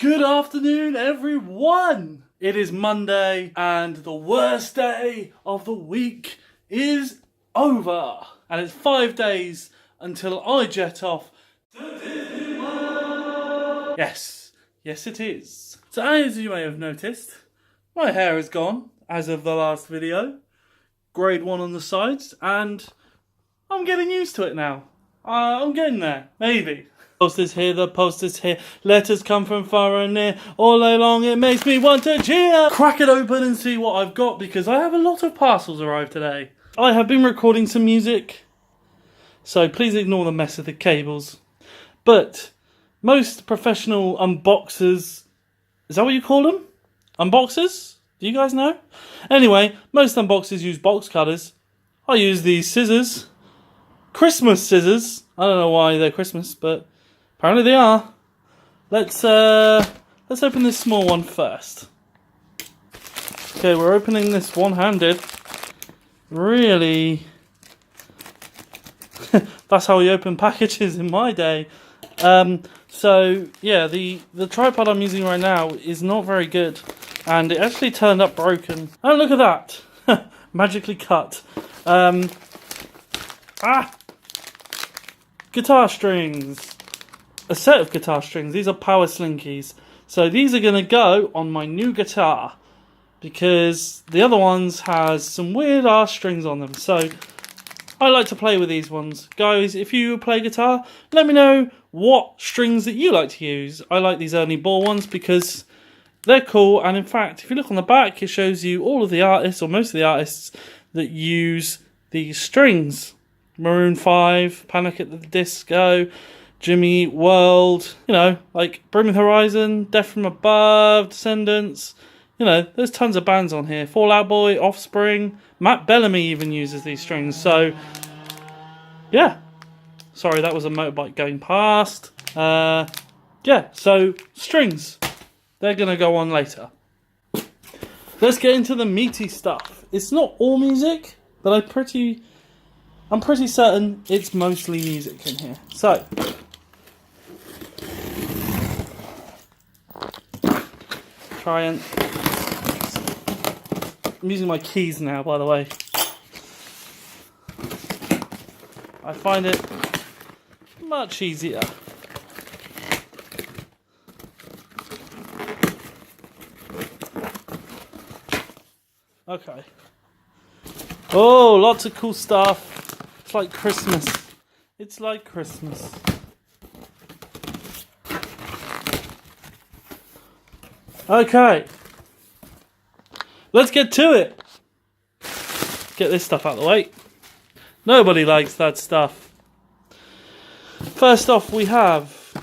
Good afternoon, everyone! It is Monday, and the worst day of the week is over. And it's 5 days until I jet off to Disney World. Yes it is. So as you may have noticed, my hair is gone as of the last video. Grade 1 on the sides, and I'm getting used to it now. I'm getting there, maybe. Posters here, the posters here. Letters come from far and near. All day long it makes me want to cheer. Crack it open and see what I've got, because I have a lot of parcels arrived today. I have been recording some music, so please ignore the mess of the cables. But most professional unboxers, is that what you call them? Unboxers? Do you guys know? Anyway, most unboxers use box cutters. I use these scissors. Christmas scissors. I don't know why they're Christmas, but apparently they are. Let's open this small one first. Okay, we're opening this one-handed. Really? That's how we open packages in my day. So yeah, the tripod I'm using right now is not very good, and it actually turned up broken. Oh, look at that! Magically cut. Guitar strings. A set of guitar strings. These are power slinkies. So these are going to go on my new guitar, because the other ones has some weird ass strings on them. So I like to play with these ones. Guys, if you play guitar, let me know what strings that you like to use. I like these Ernie Ball ones because they're cool. And in fact, if you look on the back, it shows you all of the artists, or most of the artists, that use these strings. Maroon 5, Panic at the Disco, Jimmy Eat World, you know, like Bring Me the Horizon, Death from Above, Descendants, you know, there's tons of bands on here. Fall Out Boy, Offspring, Matt Bellamy even uses these strings, so, yeah. Sorry, that was a motorbike going past. Yeah, so, strings. They're going to go on later. Let's get into the meaty stuff. It's not all music, but I'm pretty certain it's mostly music in here. So, try and... I'm using my keys now, by the way. I find it much easier. Okay. Oh, lots of cool stuff. It's like Christmas. It's like Christmas. Okay. Let's get to it. Get this stuff out of the way. Nobody likes that stuff. First off, we have...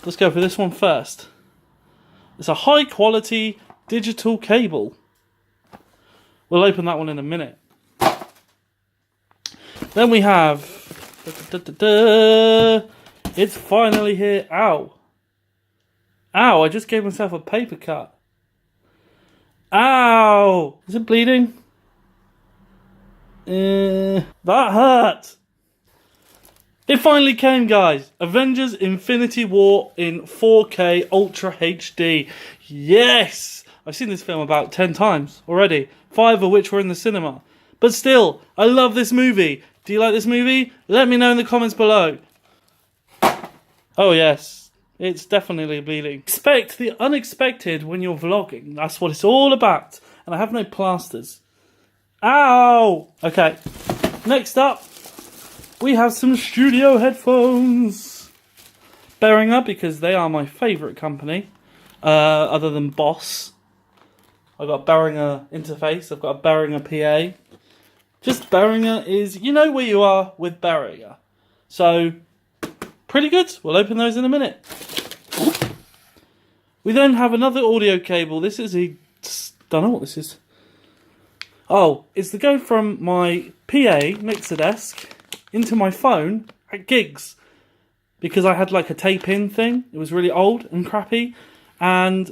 Let's go for this one first. It's a high quality digital cable. We'll open that one in a minute. Then we have... It's finally here. Ow. Ow, I just gave myself a paper cut. Ow! Is it bleeding? That hurt. It finally came, guys. Avengers Infinity War in 4K Ultra HD. Yes! I've seen this film about 10 times already. 5 of which were in the cinema. But still, I love this movie. Do you like this movie? Let me know in the comments below. Oh yes, it's definitely bleeding. Expect the unexpected when you're vlogging. That's what it's all about. And I have no plasters. Ow! Okay, next up, we have some studio headphones. Behringer, because they are my favourite company, other than Boss. I've got a Behringer interface, I've got a Behringer PA. Just Behringer is, you know where you are with Behringer. So, pretty good. We'll open those in a minute. We then have another audio cable. This is a... don't know what this is. Oh, it's the go from my PA mixer desk into my phone at gigs. Because I had like a tape-in thing. It was really old and crappy. And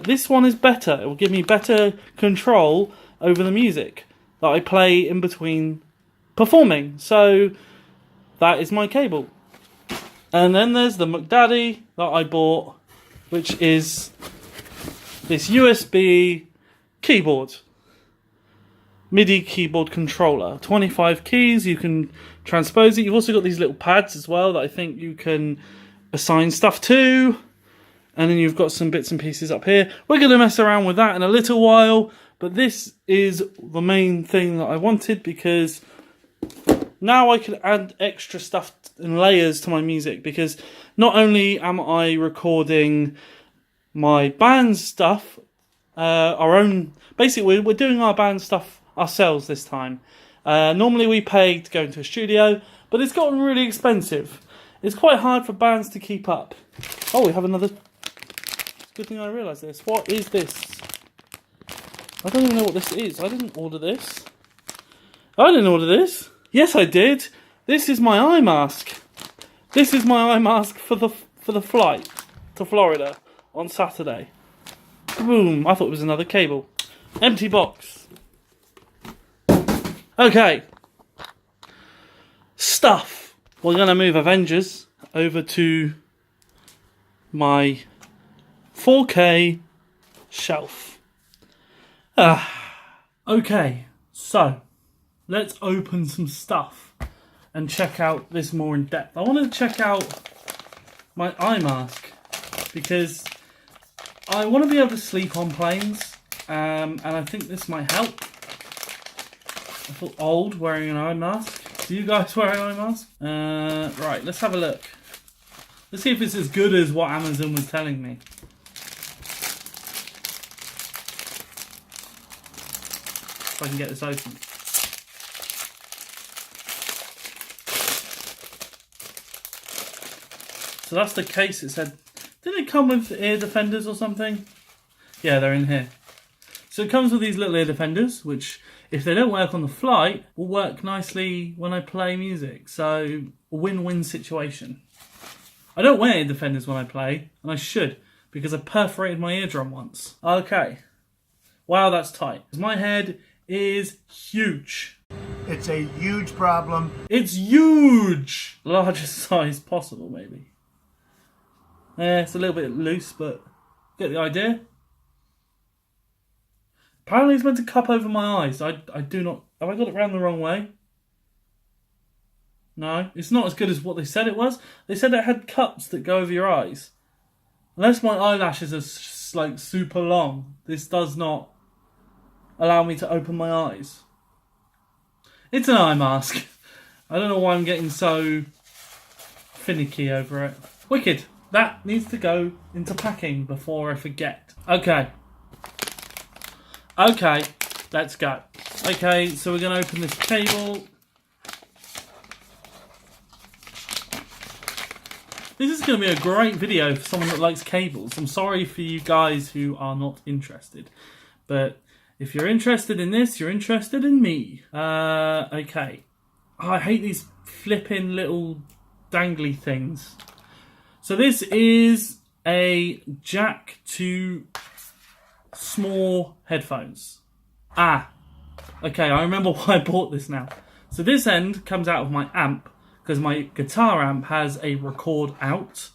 this one is better. It will give me better control over the music that I play in between performing. So that is my cable. And then there's the McDaddy that I bought which is this USB keyboard. MIDI keyboard controller. 25 keys, you can transpose it. You've also got these little pads as well that I think you can assign stuff to. And then you've got some bits and pieces up here. We're going to mess around with that in a little while. But this is the main thing that I wanted, because now I can add extra stuff and layers to my music. Because not only am I recording my band stuff, our own... Basically, we're doing our band stuff ourselves this time. Normally we pay to go into a studio, but it's gotten really expensive. It's quite hard for bands to keep up. Oh, we have another... It's a good thing I realised this. What is this? I don't even know what this is. I didn't order this. I didn't order this. Yes, I did. This is my eye mask. This is my eye mask for the flight to Florida on Saturday. Boom. I thought it was another cable. Empty box. Okay. Stuff. We're going to move Avengers over to my 4K shelf. Okay, so let's open some stuff and check out this more in depth. I want to check out my eye mask because I want to be able to sleep on planes, and I think this might help. I feel old wearing an eye mask. Do you guys wear an eye mask? Right, let's have a look. Let's see if it's as good as what Amazon was telling me. If I can get this open. So that's the case. It said, didn't it come with ear defenders or something? Yeah, they're in here. So it comes with these little ear defenders, which, if they don't work on the flight, will work nicely when I play music. So, a win-win situation. I don't wear ear defenders when I play, and I should, because I perforated my eardrum once. Okay. Wow, that's tight. My head is huge. It's a huge problem. It's huge! Largest size possible, maybe. Yeah, it's a little bit loose, but get the idea. Apparently it's meant to cup over my eyes. I do not... Have I got it round the wrong way? No, it's not as good as what they said it was. They said it had cups that go over your eyes. Unless my eyelashes are like super long, this does not allow me to open my eyes. It's an eye mask. I don't know why I'm getting so finicky over it. Wicked. That needs to go into packing before I forget. Okay. Okay, let's go. Okay, so we're going to open this cable. This is going to be a great video for someone that likes cables. I'm sorry for you guys who are not interested. But if you're interested in this, you're interested in me. Okay. Oh, I hate these flipping little dangly things. So this is a jack to small headphones. Okay, I remember why I bought this now. So this end comes out of my amp, because my guitar amp has a record out.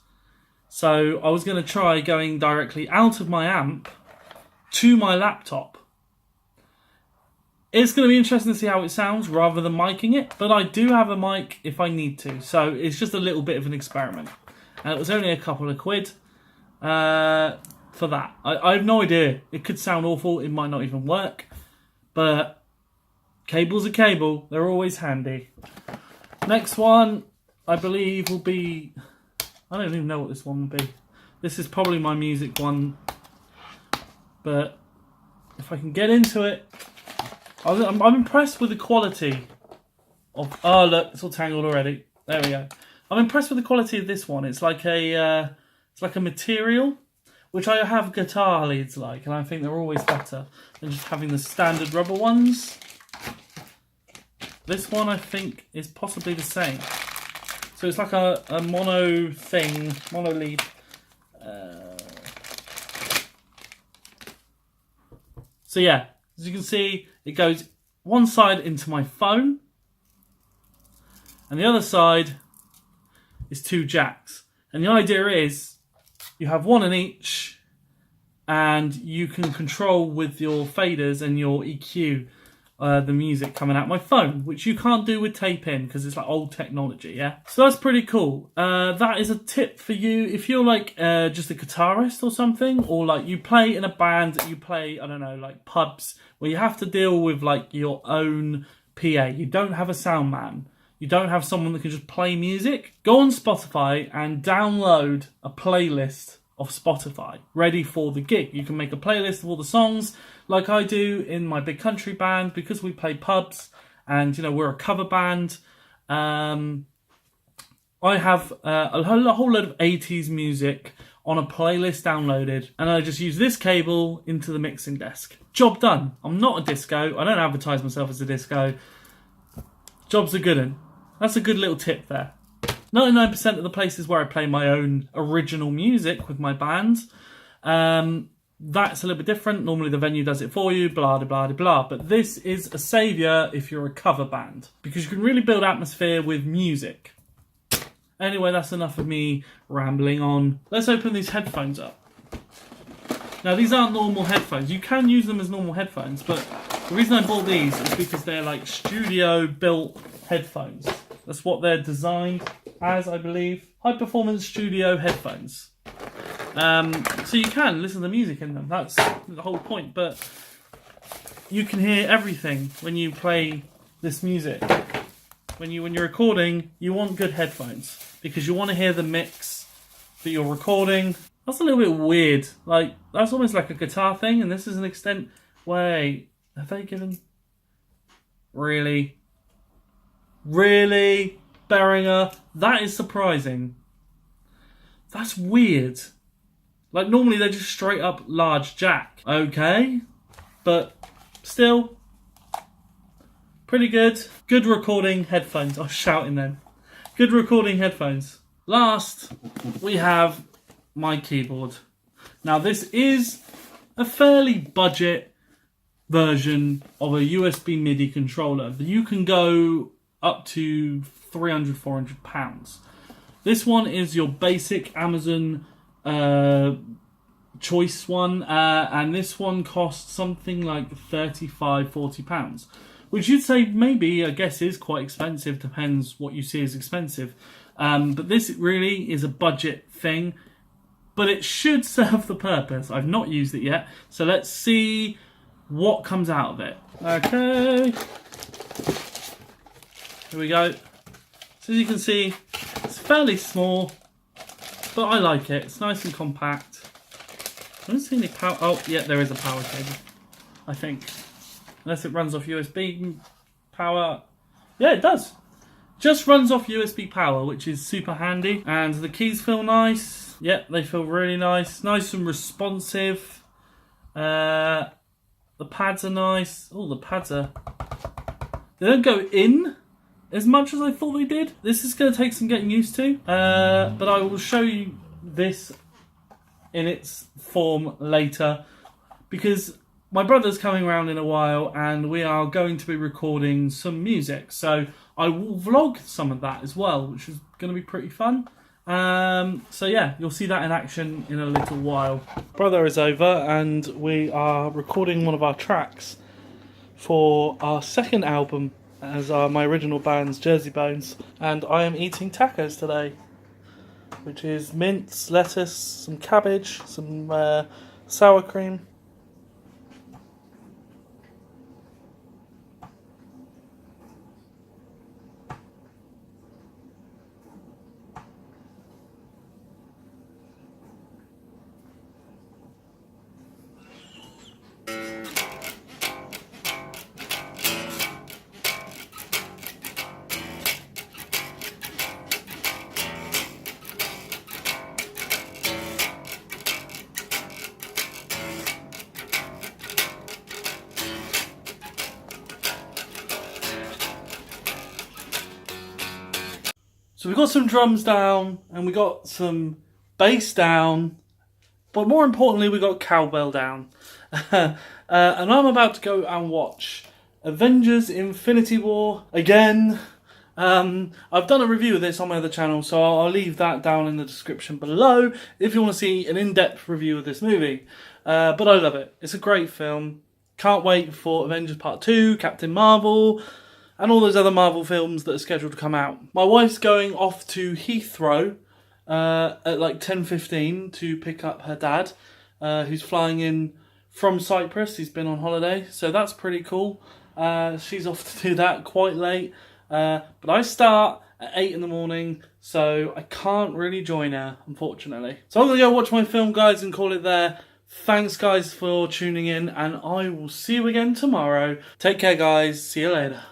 So I was going to try going directly out of my amp to my laptop. It's going to be interesting to see how it sounds rather than miking it, but I do have a mic if I need to. So it's just a little bit of an experiment. And it was only a couple of quid for that. I have no idea. It could sound awful. It might not even work. But cable's a cable. They're always handy. Next one, I believe, will be... I don't even know what this one will be. This is probably my music one. But if I can get into it... I'm impressed with the quality of... Oh, look, it's all tangled already. There we go. I'm impressed with the quality of this one. It's like a material, which I have guitar leads like, and I think they're always better than just having the standard rubber ones. This one, I think, is possibly the same. So it's like a mono thing, mono lead. So yeah, as you can see, it goes one side into my phone, and the other side is two jacks. And the idea is, You have one in each, and you can control with your faders and your EQ the music coming out my phone, which you can't do with tape in because it's like old technology, yeah? So that's pretty cool. That is a tip for you if you're like just a guitarist or something, or like you play in a band, you play, I don't know, like pubs where you have to deal with like your own PA. You don't have a sound man. You don't have someone that can just play music. Go on Spotify and download a playlist of Spotify ready for the gig. You can make a playlist of all the songs like I do in my big country band, because we play pubs and, you know, we're a cover band. I have a whole load of 80s music on a playlist downloaded, and I just use this cable into the mixing desk. Job done. I'm not a disco. I don't advertise myself as a disco. Job's a good one. That's a good little tip there. 99% of the places where I play my own original music with my band, that's a little bit different. Normally the venue does it for you, blah, blah, blah, blah. But this is a saviour if you're a cover band, because you can really build atmosphere with music. Anyway, that's enough of me rambling on. Let's open these headphones up. Now, these aren't normal headphones. You can use them as normal headphones, but the reason I bought these is because they're like studio-built headphones. That's what they're designed as, I believe. High-performance studio headphones. So you can listen to music in them. That's the whole point. But you can hear everything when you play this music. When you're recording, you want good headphones because you want to hear the mix that you're recording. That's a little bit weird. Like, that's almost like a guitar thing, and this is an extent. Wait, have they given? Really, Beringer? That is surprising. That's weird. Like, normally they're just straight up large jack. Okay, but still pretty good. Good recording headphones. I was shouting then. Good recording headphones. Last, we have my keyboard. Now, this is a fairly budget version of a USB MIDI controller. You can go up to £300-400. This one is your basic Amazon choice one, and this one costs something like £35-40, which you'd say maybe, I guess, is quite expensive. Depends what you see as expensive. But this really is a budget thing, but it should serve the purpose. I've not used it yet, so let's see what comes out of it. Okay, here we go. So as you can see, it's fairly small, but I like it. It's nice and compact. I don't see any power. Oh, yeah, there is a power cable, I think. Unless it runs off USB power. Yeah, it does. Just runs off USB power, which is super handy. And the keys feel nice. Yep, they feel really nice. Nice and responsive. The pads are nice. Oh, the pads are... They don't go in as much as I thought they did. This is going to take some getting used to. But I will show you this in its form later, because my brother's coming around in a while and we are going to be recording some music. So I will vlog some of that as well, which is going to be pretty fun. So yeah, you'll see that in action in a little while. Brother is over and we are recording one of our tracks for our second album as my original band's Jersey Bones, and I am eating tacos today, which is mince, lettuce, some cabbage, some sour cream. So we got some drums down and we got some bass down, but more importantly we got cowbell down. And I'm about to go and watch Avengers Infinity War again, I've done a review of this on my other channel, so I'll leave that down in the description below if you want to see an in-depth review of this movie. But I love it. It's a great film. Can't wait for Avengers Part 2, Captain Marvel, and all those other Marvel films that are scheduled to come out. My wife's going off to Heathrow at like 10:15 to pick up her dad, who's flying in from Cyprus. He's been on holiday, so that's pretty cool. She's off to do that quite late. But I start at 8 in the morning, so I can't really join her, unfortunately. So I'm going to go watch my film, guys, and call it there. Thanks, guys, for tuning in, and I will see you again tomorrow. Take care, guys. See you later.